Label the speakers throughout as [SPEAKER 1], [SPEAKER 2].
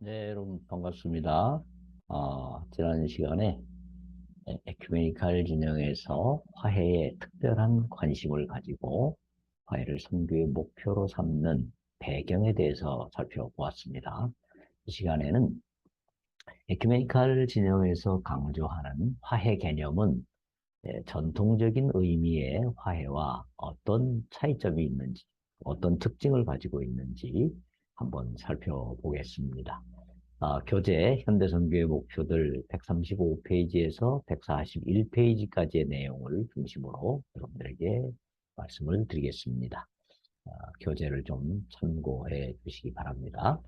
[SPEAKER 1] 네, 여러분 반갑습니다. 지난 시간에 에큐메니칼 진영에서 화해에 특별한 관심을 가지고 화해를 선교의 목표로 삼는 배경에 대해서 살펴보았습니다. 이 시간에는 에큐메니칼 진영에서 강조하는 화해 개념은 전통적인 의미의 화해와 어떤 차이점이 있는지, 어떤 특징을 가지고 있는지 한번 살펴보겠습니다. 교재 현대선교의 목표들 135페이지에서 141페이지까지의 내용을 중심으로 여러분들에게 말씀을 드리겠습니다. 교재를 좀 참고해 주시기 바랍니다.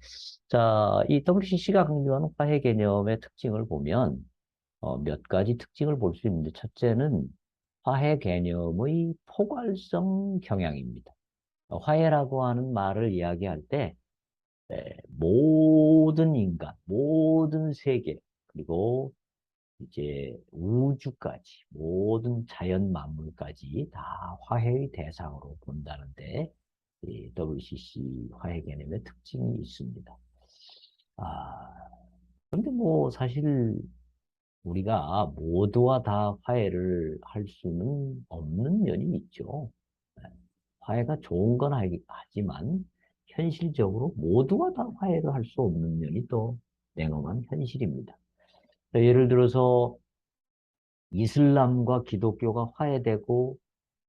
[SPEAKER 1] 자, 이 WCC가 강조하는 화해 개념의 특징을 보면 몇 가지 특징을 볼 수 있는데, 첫째는 화해 개념의 포괄성 경향입니다. 화해라고 하는 말을 이야기할 때 모든 인간, 모든 세계, 그리고 이제 우주까지, 모든 자연 만물까지 다 화해의 대상으로 본다는데, 이 WCC 화해 개념의 특징이 있습니다. 근데 뭐 사실 우리가 모두와 다 화해를 할 수는 없는 면이 있죠. 네. 화해가 좋은 건 하지만 현실적으로 모두와 다 화해를 할 수 없는 면이 또 냉엄한 현실입니다. 예를 들어서 이슬람과 기독교가 화해되고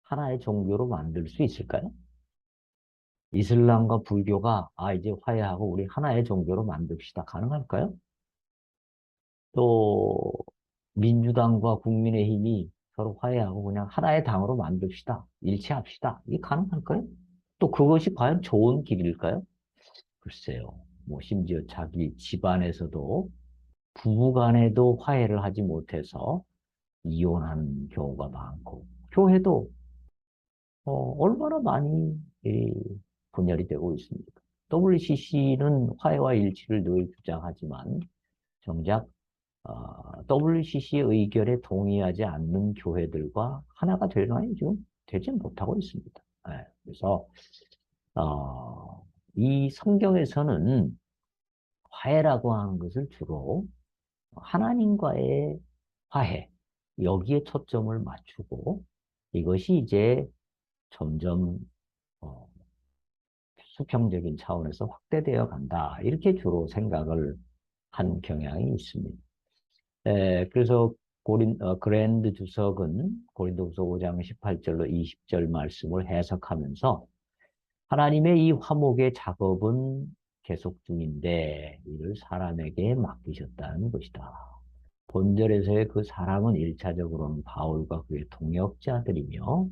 [SPEAKER 1] 하나의 종교로 만들 수 있을까요? 이슬람과 불교가 이제 화해하고 우리 하나의 종교로 만듭시다. 가능할까요? 또 민주당과 국민의힘이 서로 화해하고 그냥 하나의 당으로 만듭시다. 일치합시다. 이게 가능할까요? 또 그것이 과연 좋은 길일까요? 글쎄요. 뭐 심지어 자기 집안에서도 부부 간에도 화해를 하지 못해서 이혼하는 경우가 많고, 교회도 얼마나 많이 분열이 되고 있습니까? WCC는 화해와 일치를 늘 주장하지만 정작 WCC의 의견에 동의하지 않는 교회들과 하나가 되나요? 지금 되지 못하고 있습니다. 그래서 이 성경에서는 화해라고 하는 것을 주로 하나님과의 화해, 여기에 초점을 맞추고 이것이 이제 점점 어, 수평적인 차원에서 확대되어 간다. 이렇게 주로 생각을 한 경향이 있습니다. 그래서 그랜드 주석은 고린도후서 5장 18절로 20절 말씀을 해석하면서 하나님의 이 화목의 작업은 계속 중인데 이를 사람에게 맡기셨다는 것이다. 본절에서의 그 사람은 일차적으로는 바울과 그의 동역자들이며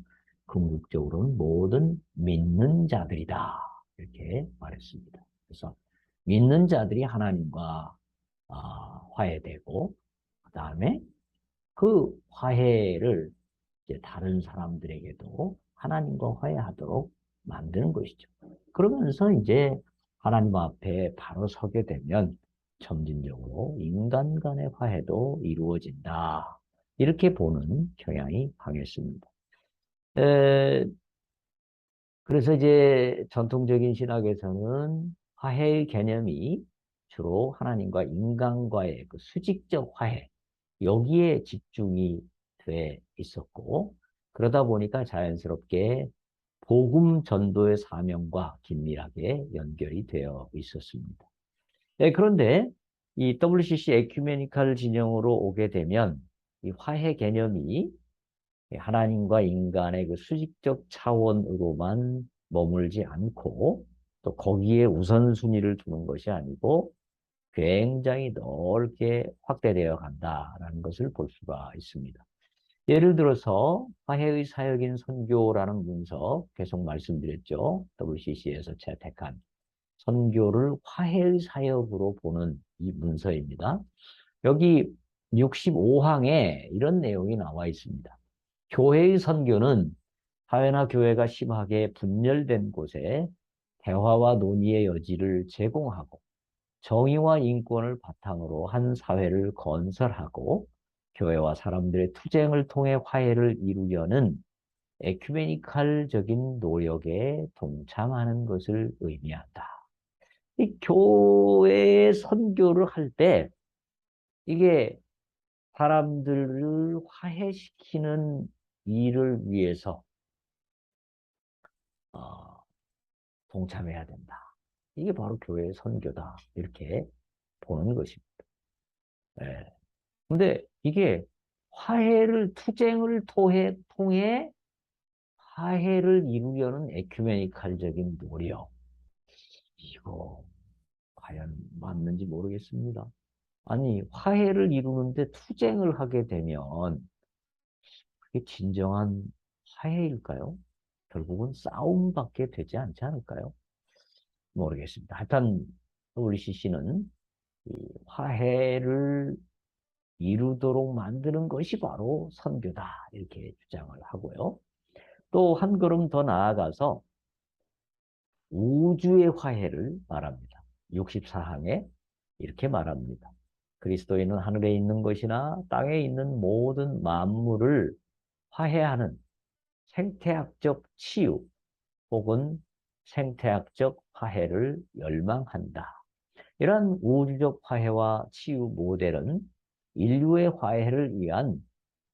[SPEAKER 1] 궁극적으로는 모든 믿는 자들이다. 이렇게 말했습니다. 그래서 믿는 자들이 하나님과 화해되고 그 다음에 그 화해를 이제 다른 사람들에게도 하나님과 화해하도록 만드는 것이죠. 그러면서 이제 하나님 앞에 바로 서게 되면 점진적으로 인간 간의 화해도 이루어진다. 이렇게 보는 경향이 강했습니다. 에, 그래서 이제 전통적인 신학에서는 화해의 개념이 주로 하나님과 인간과의 그 수직적 화해, 여기에 집중이 돼 있었고, 그러다 보니까 자연스럽게 복음 전도의 사명과 긴밀하게 연결이 되어 있었습니다. 그런데 이 WCC 에큐메니칼 진영으로 오게 되면 이 화해 개념이 하나님과 인간의 그 수직적 차원으로만 머물지 않고 또 거기에 우선순위를 두는 것이 아니고 굉장히 넓게 확대되어 간다라는 것을 볼 수가 있습니다. 예를 들어서 화해의 사역인 선교라는 문서 계속 말씀드렸죠. WCC에서 채택한 선교를 화해의 사역으로 보는 이 문서입니다. 여기 65항에 이런 내용이 나와 있습니다. 교회의 선교는 사회나 교회가 심하게 분열된 곳에 대화와 논의의 여지를 제공하고 정의와 인권을 바탕으로 한 사회를 건설하고 교회와 사람들의 투쟁을 통해 화해를 이루려는 에큐메니칼적인 노력에 동참하는 것을 의미한다. 이 교회 선교를 할 때 이게 사람들을 화해시키는 일을 위해서 어, 동참해야 된다. 이게 바로 교회의 선교다. 이렇게 보는 것입니다. 예. 근데 이게 투쟁을 통해 화해를 이루려는 에큐메니칼적인 노력. 이거 과연 맞는지 모르겠습니다. 아니, 화해를 이루는데 투쟁을 하게 되면 그게 진정한 화해일까요? 결국은 싸움밖에 되지 않지 않을까요? 모르겠습니다. 하여튼 WC 씨는 이 화해를 이루도록 만드는 것이 바로 선교다. 이렇게 주장을 하고요. 또 한 걸음 더 나아가서 우주의 화해를 말합니다. 64항에 이렇게 말합니다. 그리스도인은 하늘에 있는 것이나 땅에 있는 모든 만물을 화해하는 생태학적 치유 혹은 생태학적 화해를 열망한다. 이러한 우주적 화해와 치유 모델은 인류의 화해를 위한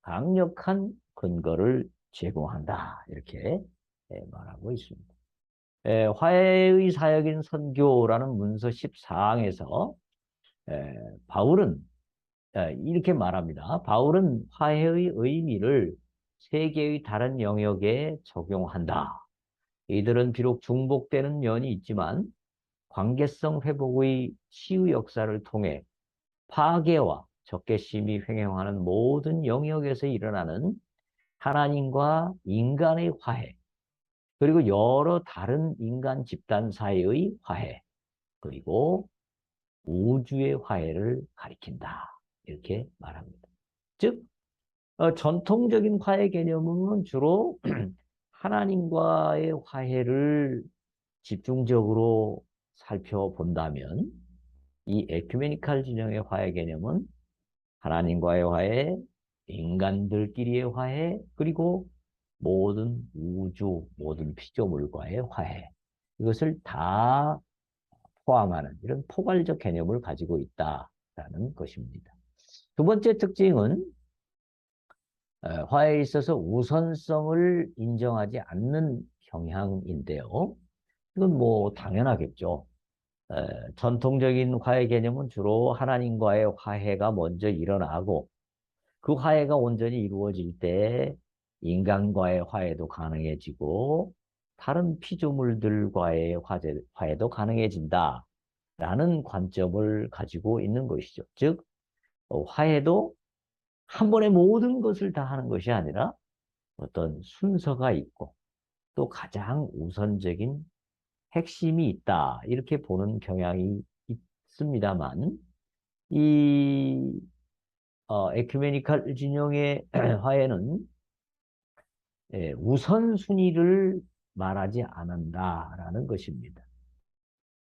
[SPEAKER 1] 강력한 근거를 제공한다. 이렇게 말하고 있습니다. 화해의 사역인 선교라는 문서 14항에서 바울은 이렇게 말합니다. 바울은 화해의 의미를 세계의 다른 영역에 적용한다. 이들은 비록 중복되는 면이 있지만 관계성 회복의 치유 역사를 통해 파괴와 적개심이 횡행하는 모든 영역에서 일어나는 하나님과 인간의 화해, 그리고 여러 다른 인간 집단 사이의 화해, 그리고 우주의 화해를 가리킨다. 이렇게 말합니다. 즉, 전통적인 화해 개념은 주로 하나님과의 화해를 집중적으로 살펴본다면 이 에큐메니칼 진영의 화해 개념은 하나님과의 화해, 인간들끼리의 화해, 그리고 모든 우주, 모든 피조물과의 화해. 이것을 다 포함하는 이런 포괄적 개념을 가지고 있다라는 것입니다. 두 번째 특징은 화해에 있어서 우선성을 인정하지 않는 경향인데요. 이건 뭐 당연하겠죠. 전통적인 화해 개념은 주로 하나님과의 화해가 먼저 일어나고 그 화해가 온전히 이루어질 때 인간과의 화해도 가능해지고 다른 피조물들과의 화해도 가능해진다라는 관점을 가지고 있는 것이죠. 즉, 화해도 한 번에 모든 것을 다 하는 것이 아니라 어떤 순서가 있고 또 가장 우선적인 핵심이 있다. 이렇게 보는 경향이 있습니다만 이 에큐메니칼 진영의 화해는 우선순위를 말하지 않는다라는 것입니다.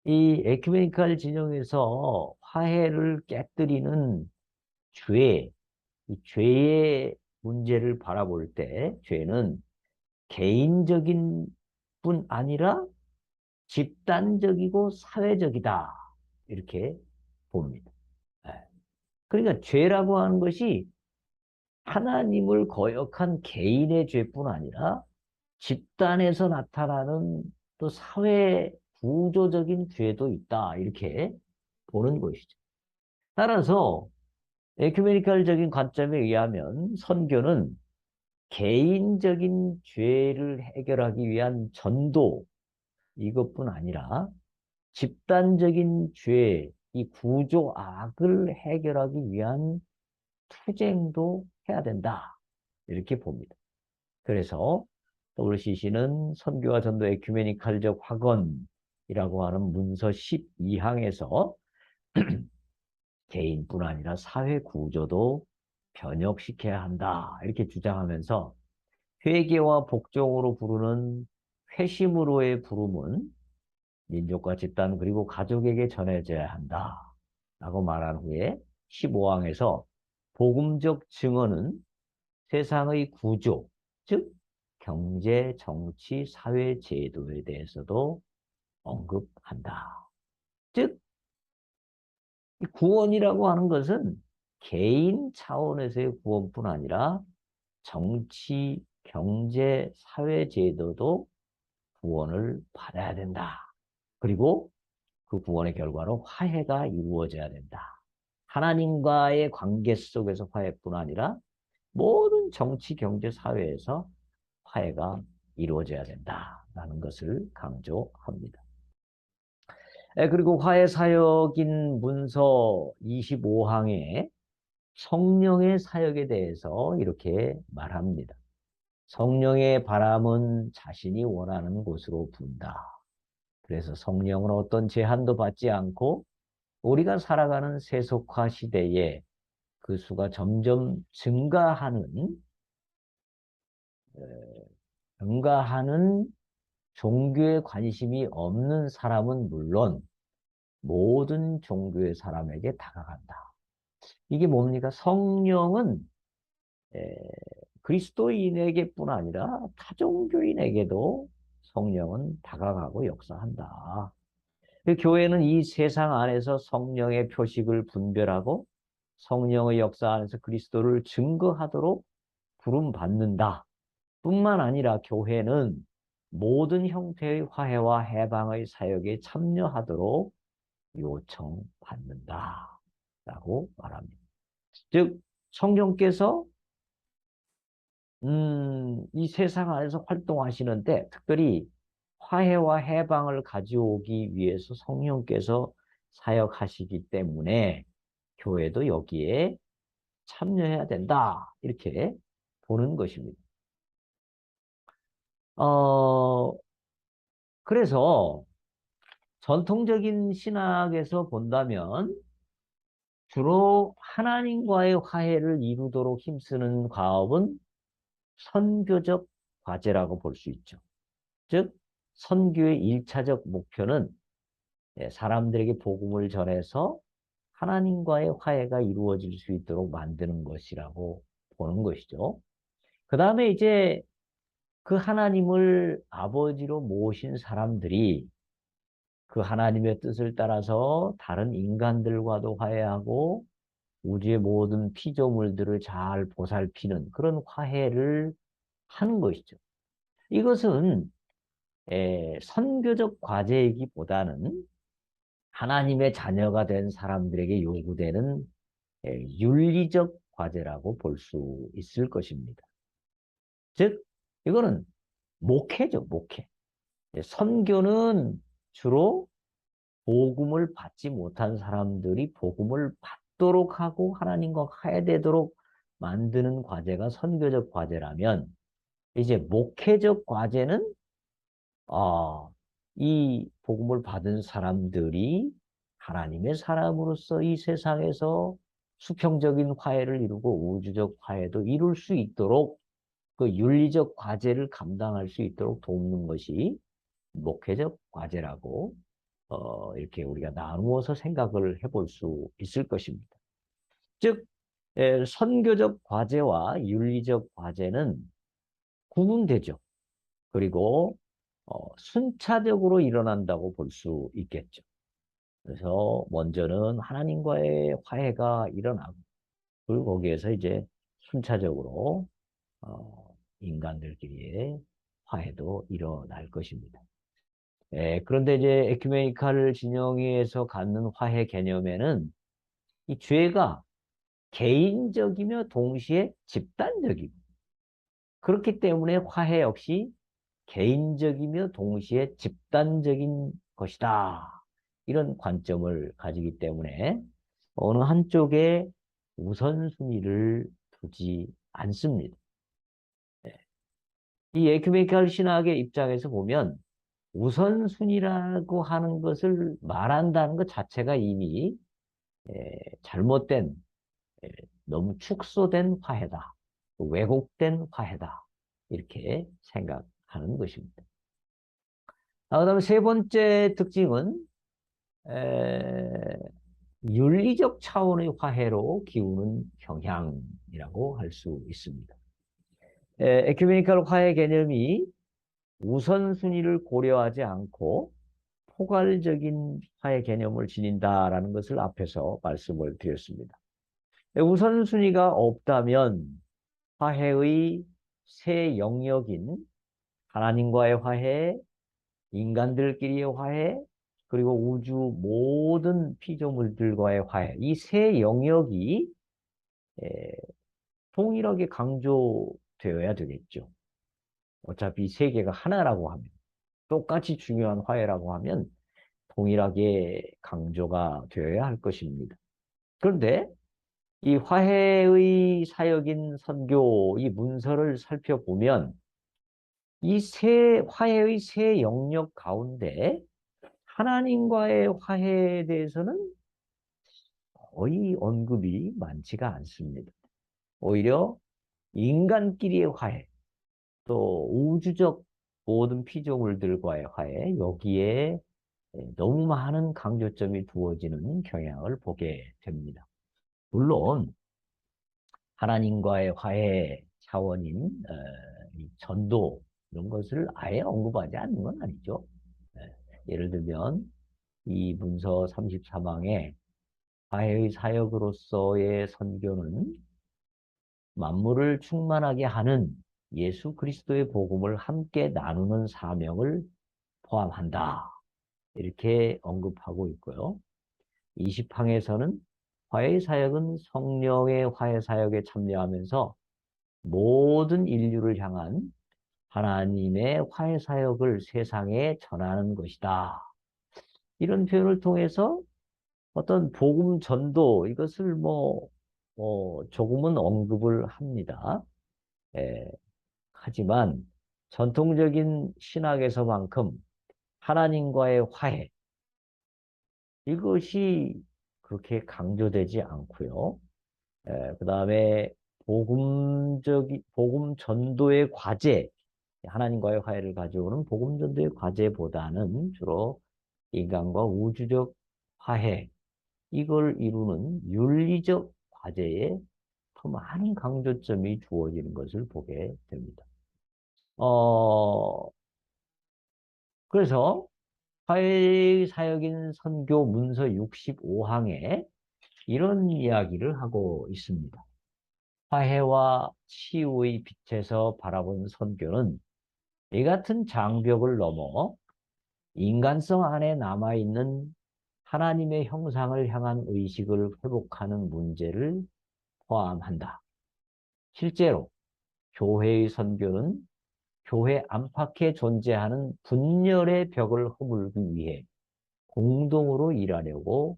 [SPEAKER 1] 이 에큐메니칼 진영에서 화해를 깨뜨리는 죄, 이 죄의 문제를 바라볼 때 죄는 개인적인 뿐 아니라 집단적이고 사회적이다. 이렇게 봅니다. 예. 그러니까 죄라고 하는 것이 하나님을 거역한 개인의 죄뿐 아니라 집단에서 나타나는 또 사회 구조적인 죄도 있다. 이렇게 보는 것이죠. 따라서 에큐메니칼적인 관점에 의하면 선교는 개인적인 죄를 해결하기 위한 전도 이것뿐 아니라 집단적인 죄, 이 구조 악을 해결하기 위한 투쟁도 해야 된다. 이렇게 봅니다. 그래서 WCC는 선교와 전도 에큐메니칼적 확언이라고 하는 문서 12항에서 개인뿐 아니라 사회 구조도 변혁시켜야 한다. 이렇게 주장하면서 회개와 복종으로 부르는 회심으로의 부름은 민족과 집단 그리고 가족에게 전해져야 한다. 라고 말한 후에 15항에서 복음적 증언은 세상의 구조, 즉 경제, 정치, 사회 제도에 대해서도 언급한다. 구원이라고 하는 것은 개인 차원에서의 구원뿐 아니라 정치, 경제, 사회 제도도 구원을 받아야 된다. 그리고 그 구원의 결과로 화해가 이루어져야 된다. 하나님과의 관계 속에서 화해뿐 아니라 모든 정치, 경제, 사회에서 화해가 이루어져야 된다라는 것을 강조합니다. 그리고 화해 사역인 문서 25항에 성령의 사역에 대해서 이렇게 말합니다. 성령의 바람은 자신이 원하는 곳으로 분다. 그래서 성령은 어떤 제한도 받지 않고 우리가 살아가는 세속화 시대에 그 수가 점점 증가하는 종교에 관심이 없는 사람은 물론 모든 종교의 사람에게 다가간다. 이게 뭡니까? 성령은 에, 그리스도인에게뿐 아니라 타종교인에게도 성령은 다가가고 역사한다. 그 교회는 이 세상 안에서 성령의 표식을 분별하고 성령의 역사 안에서 그리스도를 증거하도록 부름받는다. 뿐만 아니라 교회는 모든 형태의 화해와 해방의 사역에 참여하도록 요청받는다. 라고 말합니다. 즉, 성령께서 이 세상 안에서 활동하시는데 특별히 화해와 해방을 가져오기 위해서 성령께서 사역하시기 때문에 교회도 여기에 참여해야 된다. 이렇게 보는 것입니다. 어, 그래서 전통적인 신학에서 본다면 주로 하나님과의 화해를 이루도록 힘쓰는 과업은 선교적 과제라고 볼 수 있죠. 즉, 선교의 일차적 목표는 사람들에게 복음을 전해서 하나님과의 화해가 이루어질 수 있도록 만드는 것이라고 보는 것이죠. 그 다음에 이제 그 하나님을 아버지로 모신 사람들이 그 하나님의 뜻을 따라서 다른 인간들과도 화해하고 우주의 모든 피조물들을 잘 보살피는 그런 화해를 하는 것이죠. 이것은 선교적 과제이기보다는 하나님의 자녀가 된 사람들에게 요구되는 윤리적 과제라고 볼 수 있을 것입니다. 즉, 이거는 목회죠, 목회. 선교는 주로 복음을 받지 못한 사람들이 복음을 받도록 하고 하나님과 화해되도록 만드는 과제가 선교적 과제라면 이제 목회적 과제는 이 복음을 받은 사람들이 하나님의 사람으로서 이 세상에서 수평적인 화해를 이루고 우주적 화해도 이룰 수 있도록 그 윤리적 과제를 감당할 수 있도록 돕는 것이 목회적 과제라고 이렇게 우리가 나누어서 생각을 해볼 수 있을 것입니다. 즉, 선교적 과제와 윤리적 과제는 구분되죠. 그리고 순차적으로 일어난다고 볼 수 있겠죠. 그래서 먼저는 하나님과의 화해가 일어나고 그리고 거기에서 이제 순차적으로 인간들끼리의 화해도 일어날 것입니다. 그런데 이제 에큐메니칼 진영에서 갖는 화해 개념에는 이 죄가 개인적이며 동시에 집단적이고 그렇기 때문에 화해 역시 개인적이며 동시에 집단적인 것이다. 이런 관점을 가지기 때문에 어느 한쪽에 우선순위를 두지 않습니다. 이 에큐메니칼 신학의 입장에서 보면 우선순위라고 하는 것을 말한다는 것 자체가 이미 잘못된, 에, 너무 축소된 화해다. 왜곡된 화해다. 이렇게 생각하는 것입니다. 그다음에 세 번째 특징은 윤리적 차원의 화해로 기우는 경향이라고 할 수 있습니다. 에큐메니컬 화해 개념이 우선순위를 고려하지 않고 포괄적인 화해 개념을 지닌다라는 것을 앞에서 말씀을 드렸습니다. 우선순위가 없다면 화해의 세 영역인 하나님과의 화해, 인간들끼리의 화해, 그리고 우주 모든 피조물들과의 화해, 이 세 영역이 에, 동일하게 강조되어야 되겠죠. 어차피 세계가 하나라고 하면, 똑같이 중요한 화해라고 하면 동일하게 강조가 되어야 할 것입니다. 그런데 이 화해의 사역인 선교 이 문서를 살펴보면 화해의 세 영역 가운데 하나님과의 화해에 대해서는 거의 언급이 많지가 않습니다. 오히려 인간끼리의 화해, 또 우주적 모든 피조물들과의 화해, 여기에 너무 많은 강조점이 두어지는 경향을 보게 됩니다. 물론 하나님과의 화해 차원인 이 전도 이런 것을 아예 언급하지 않는 건 아니죠. 예를 들면 이 문서 33항에 화해의 사역으로서의 선교는 만물을 충만하게 하는 예수 그리스도의 복음을 함께 나누는 사명을 포함한다. 이렇게 언급하고 있고요. 20항에서는 화해 사역은 성령의 화해 사역에 참여하면서 모든 인류를 향한 하나님의 화해 사역을 세상에 전하는 것이다. 이런 표현을 통해서 어떤 복음 전도 이것을 조금은 언급을 합니다. 예, 하지만 전통적인 신학에서만큼 하나님과의 화해 이것이 그렇게 강조되지 않고요. 그다음에 복음 전도의 과제, 하나님과의 화해를 가져오는 복음 전도의 과제보다는 주로 인간과 우주적 화해, 이걸 이루는 윤리적 과제에 더 많은 강조점이 주어지는 것을 보게 됩니다. 어, 그래서 화해 사역인 선교 문서 65항에 이런 이야기를 하고 있습니다. 화해와 치유의 빛에서 바라본 선교는 이 같은 장벽을 넘어 인간성 안에 남아있는 하나님의 형상을 향한 의식을 회복하는 문제를 포함한다. 실제로 교회의 선교는 교회 안팎에 존재하는 분열의 벽을 허물기 위해 공동으로 일하려고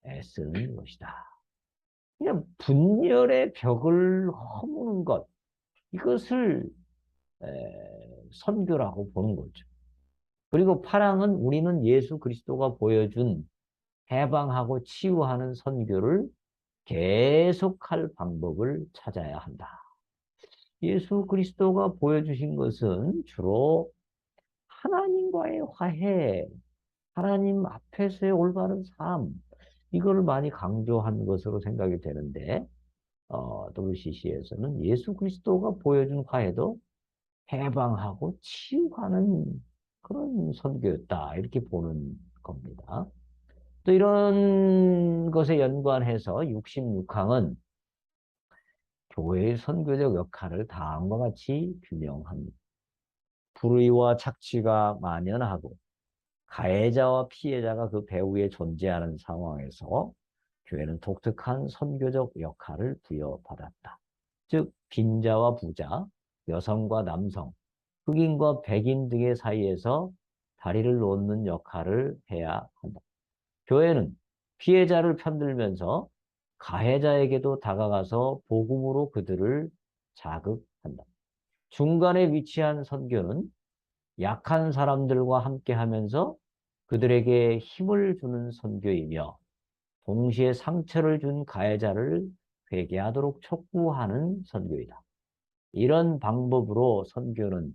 [SPEAKER 1] 애쓰는 것이다. 그냥 분열의 벽을 허무는 것, 이것을 선교라고 보는 거죠. 그리고 파랑은 우리는 예수 그리스도가 보여준 해방하고 치유하는 선교를 계속할 방법을 찾아야 한다. 예수 그리스도가 보여주신 것은 주로 하나님과의 화해, 하나님 앞에서의 올바른 삶, 이거를 많이 강조한 것으로 생각이 되는데, WCC에서는 예수 그리스도가 보여준 화해도 해방하고 치유하는 그런 선교였다. 이렇게 보는 겁니다. 또 이런 것에 연관해서 66항은 교회의 선교적 역할을 다음과 같이 규명합니다. 불의와 착취가 만연하고 가해자와 피해자가 그 배후에 존재하는 상황에서 교회는 독특한 선교적 역할을 부여받았다. 즉 빈자와 부자, 여성과 남성, 흑인과 백인 등의 사이에서 다리를 놓는 역할을 해야 한다. 교회는 피해자를 편들면서 가해자에게도 다가가서 복음으로 그들을 자극한다. 중간에 위치한 선교는 약한 사람들과 함께 하면서 그들에게 힘을 주는 선교이며 동시에 상처를 준 가해자를 회개하도록 촉구하는 선교이다. 이런 방법으로 선교는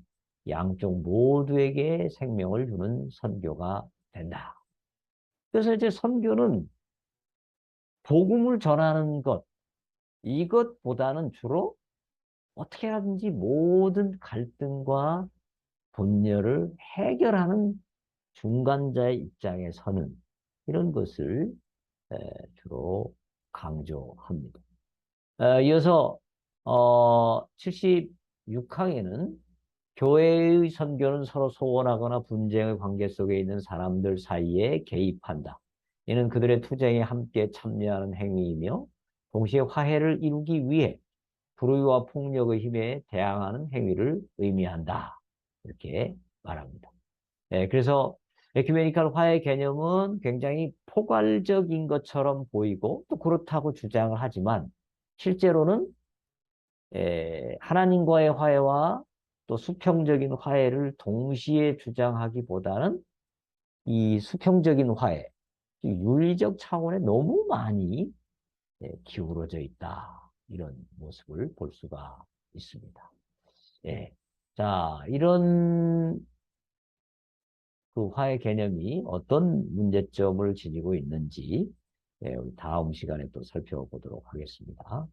[SPEAKER 1] 양쪽 모두에게 생명을 주는 선교가 된다. 그래서 이제 선교는 복음을 전하는 것, 이것보다는 주로 어떻게 하든지 모든 갈등과 분열을 해결하는 중간자의 입장에 서는 이런 것을 에, 주로 강조합니다. 이어서 76항에는 교회의 선교는 서로 소원하거나 분쟁의 관계 속에 있는 사람들 사이에 개입한다. 이는 그들의 투쟁에 함께 참여하는 행위이며 동시에 화해를 이루기 위해 불의와 폭력의 힘에 대항하는 행위를 의미한다. 이렇게 말합니다. 그래서 에큐메니컬 화해 개념은 굉장히 포괄적인 것처럼 보이고 또 그렇다고 주장을 하지만 실제로는 하나님과의 화해와 또 수평적인 화해를 동시에 주장하기보다는 이 수평적인 화해, 이 윤리적 차원에 너무 많이 기울어져 있다. 이런 모습을 볼 수가 있습니다. 예. 자, 이런 그 화해 개념이 어떤 문제점을 지니고 있는지 우리 다음 시간에 또 살펴보도록 하겠습니다.